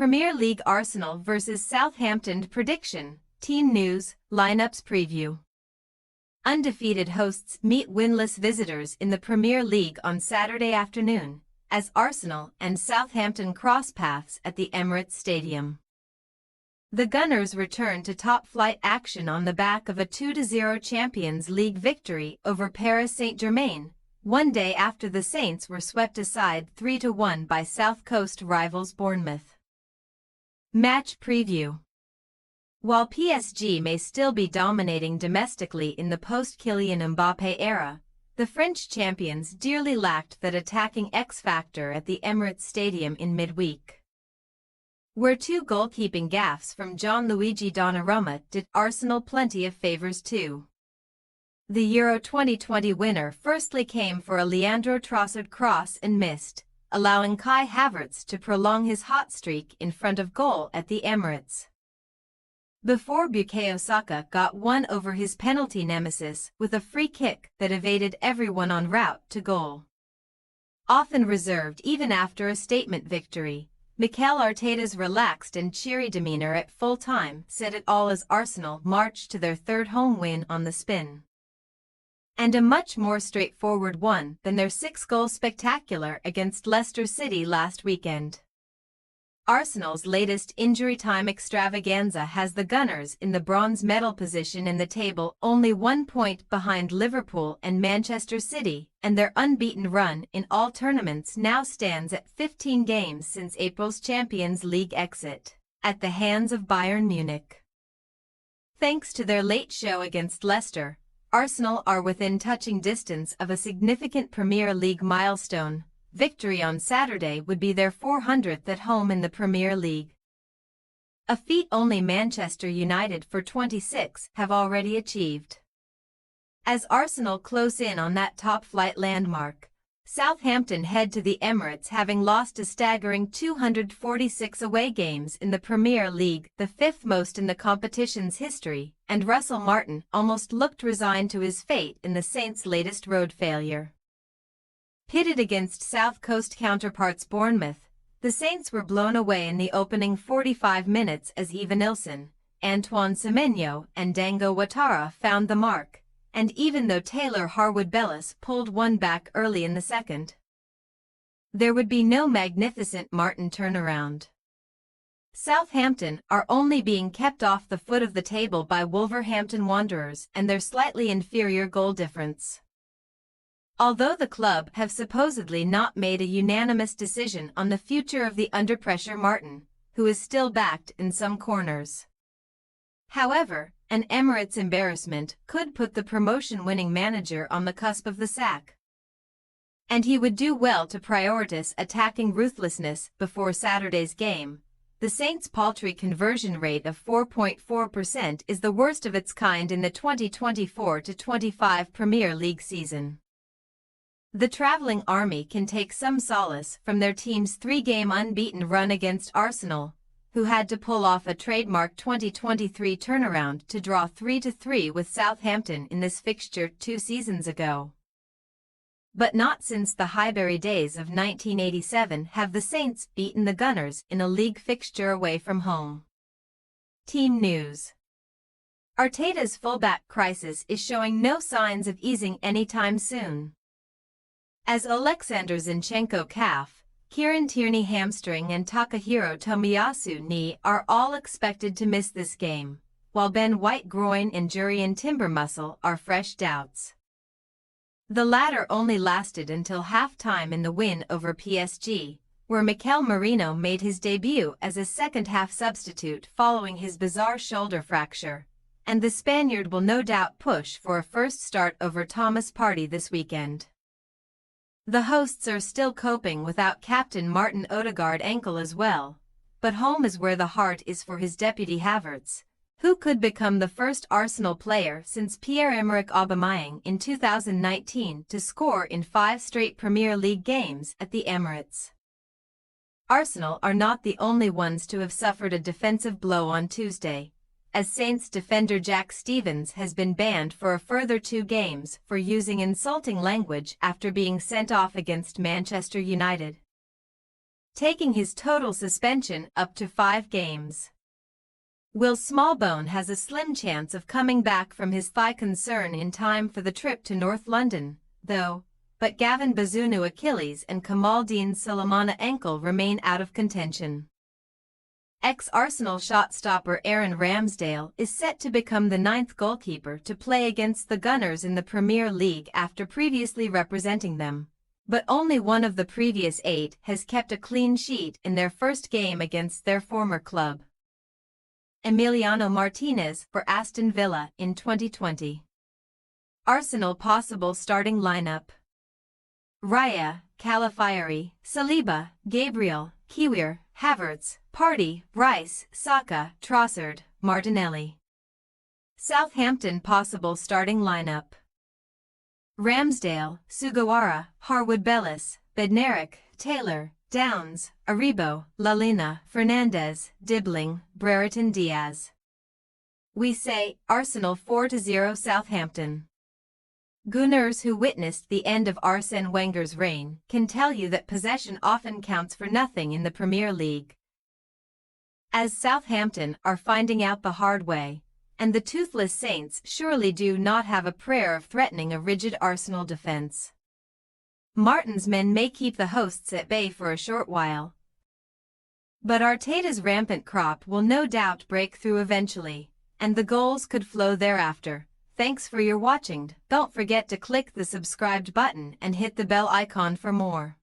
Premier League Arsenal vs Southampton prediction, team news, lineups preview. Undefeated hosts meet winless visitors in the Premier League on Saturday afternoon, as Arsenal and Southampton cross paths at the Emirates Stadium. The Gunners return to top-flight action on the back of a 2-0 Champions League victory over Paris Saint-Germain, one day after the Saints were swept aside 3-1 by South Coast rivals Bournemouth. Match preview. While PSG may still be dominating domestically in the post-Kylian Mbappé era, the French champions dearly lacked that attacking X-factor at the Emirates Stadium in midweek, where two goalkeeping gaffes from Gianluigi Donnarumma did Arsenal plenty of favours too. The Euro 2020 winner firstly came for a Leandro Trossard cross and missed, allowing Kai Havertz to prolong his hot streak in front of goal at the Emirates, before Bukayo Saka got one over his penalty nemesis with a free kick that evaded everyone en route to goal. Often reserved even after a statement victory, Mikel Arteta's relaxed and cheery demeanour at full-time said it all as Arsenal marched to their third home win on the spin, and a much more straightforward one than their 6-goal spectacular against Leicester City last weekend. Arsenal's latest injury-time extravaganza has the Gunners in the bronze medal position in the table, only 1 point behind Liverpool and Manchester City, and their unbeaten run in all tournaments now stands at 15 games since April's Champions League exit, at the hands of Bayern Munich. Thanks to their late show against Leicester, Arsenal are within touching distance of a significant Premier League milestone. Victory on Saturday would be their 400th at home in the Premier League, a feat only Manchester United for 26 have already achieved. As Arsenal close in on that top-flight landmark, Southampton head to the Emirates having lost a staggering 246 away games in the Premier League, the 5th most in the competition's history, and Russell Martin almost looked resigned to his fate in the Saints' latest road failure. Pitted against South Coast counterparts Bournemouth, the Saints were blown away in the opening 45 minutes as Evanilson, Antoine Semenyo and Dango Ouattara found the mark, and even though Taylor Harwood-Bellis pulled one back early in the second, there would be no magnificent Martin turnaround. Southampton are only being kept off the foot of the table by Wolverhampton Wanderers and their slightly inferior goal difference. Although the club have supposedly not made a unanimous decision on the future of the under-pressure Martin, who is still backed in some corners. However, an Emirates embarrassment could put the promotion-winning manager on the cusp of the sack, and he would do well to prioritize attacking ruthlessness before Saturday's game. The Saints' paltry conversion rate of 4.4% is the worst of its kind in the 2024-25 Premier League season. The travelling army can take some solace from their team's 3-game unbeaten run against Arsenal, who had to pull off a trademark 2023 turnaround to draw 3-3 with Southampton in this fixture 2 seasons ago. But not since the Highbury days of 1987 have the Saints beaten the Gunners in a league fixture away from home. Team news. Arteta's fullback crisis is showing no signs of easing anytime soon, as Alexander Zinchenko calf, Kieran Tierney hamstring and Takahiro Tomiyasu knee are all expected to miss this game, while Ben White groin injury and Timber muscle are fresh doubts. The latter only lasted until half-time in the win over PSG, where Mikel Merino made his debut as a second-half substitute following his bizarre shoulder fracture, and the Spaniard will no doubt push for a first start over Thomas Partey this weekend. The hosts are still coping without captain Martin Odegaard ankle as well, but home is where the heart is for his deputy Havertz, who could become the first Arsenal player since Pierre-Emerick Aubameyang in 2019 to score in 5 straight Premier League games at the Emirates. Arsenal are not the only ones to have suffered a defensive blow on Tuesday, as Saints defender Jack Stevens has been banned for a further 2 games for using insulting language after being sent off against Manchester United. taking his total suspension up to 5 games. Will Smallbone has a slim chance of coming back from his thigh concern in time for the trip to North London, though, but Gavin Bazunu Achilles and Kamaldeen Sulemana ankle remain out of contention. Ex-Arsenal shot-stopper Aaron Ramsdale is set to become the 9th goalkeeper to play against the Gunners in the Premier League after previously representing them, but only one of the previous 8 has kept a clean sheet in their first game against their former club. Emiliano Martinez for Aston Villa in 2020. Arsenal possible starting lineup: Raya, Calafiori, Saliba, Gabriel, Kiwior, Havertz, Partey, Rice, Saka, Trossard, Martinelli. Southampton possible starting lineup: Ramsdale, Sugawara, Harwood-Bellis, Bednarik, Taylor, Downs, Aribo, Lalina, Fernandez, Dibbling, Brereton Diaz. We say Arsenal 4-0 Southampton. Gooners who witnessed the end of Arsene Wenger's reign can tell you that possession often counts for nothing in the Premier League. As Southampton are finding out the hard way, and the toothless Saints surely do not have a prayer of threatening a rigid Arsenal defense. Martin's men may keep the hosts at bay for a short while, but Arteta's rampant crop will no doubt break through eventually, and the goals could flow thereafter. Thanks for your watching. Don't forget to click the subscribed button and hit the bell icon for more.